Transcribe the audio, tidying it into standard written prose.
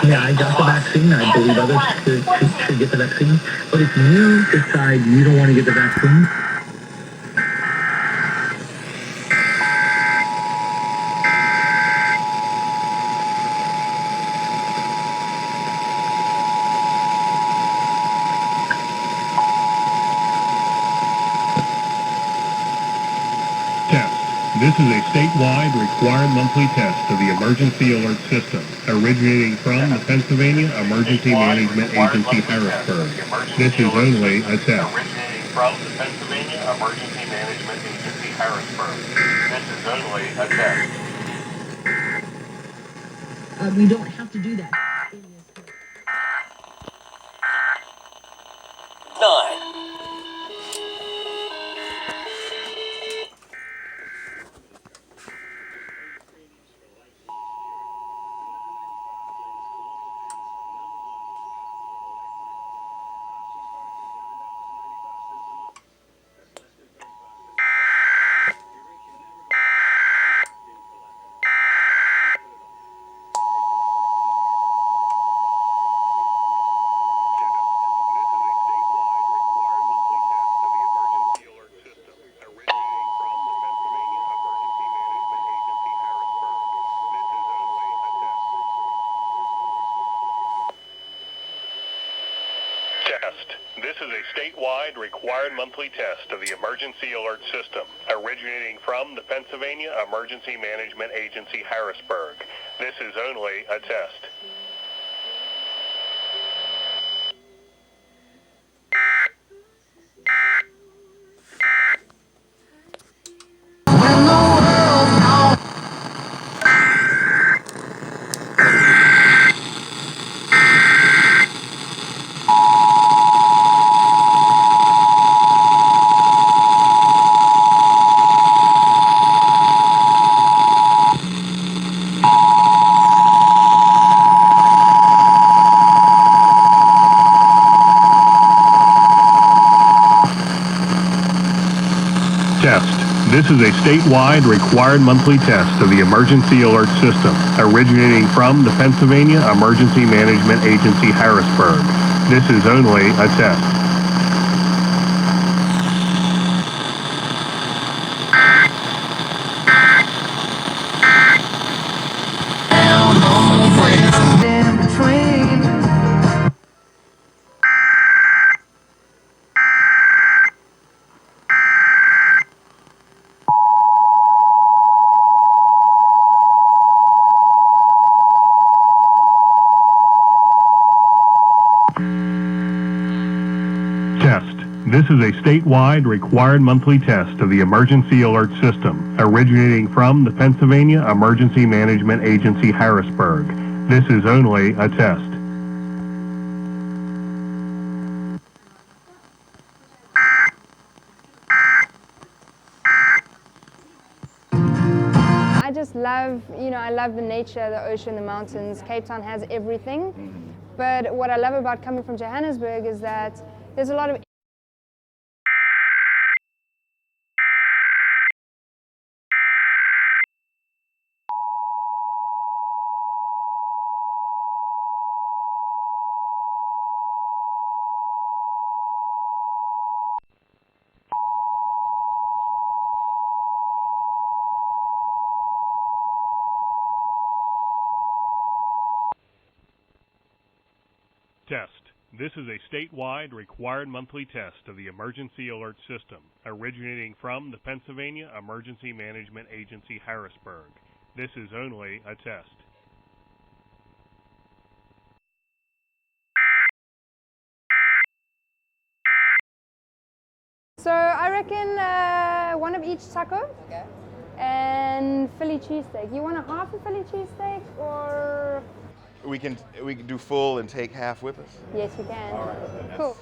Yeah, I got the vaccine. I believe others should get the vaccine. But if you decide you don't want to get the vaccine, This is a statewide required monthly test of the emergency alert system, originating from the Pennsylvania Emergency Management Agency, Harrisburg. This is only a test. Originating from the Pennsylvania Emergency Management Agency, Harrisburg. This is only a test. We don't have to do that. 9. This is a statewide required monthly test of the emergency alert system, originating from the Pennsylvania Emergency Management Agency, Harrisburg. This is only a test. This is a statewide required monthly test of the emergency alert system, originating from the Pennsylvania Emergency Management Agency, Harrisburg. This is only a test. This is a statewide required monthly test of the emergency alert system, originating from the Pennsylvania Emergency Management Agency, Harrisburg. This is only a test. I just love, I love the nature, the ocean, the mountains. Cape Town has everything. But what I love about coming from Johannesburg is that there's a lot of Test. This is a statewide required monthly test of the emergency alert system, originating from the Pennsylvania Emergency Management Agency, Harrisburg. This is only a test. So I reckon one of each taco. Okay. And Philly cheesesteak. You want a half a Philly cheesesteak or? We can do full and take half with us? Yes, you can. All right. Cool.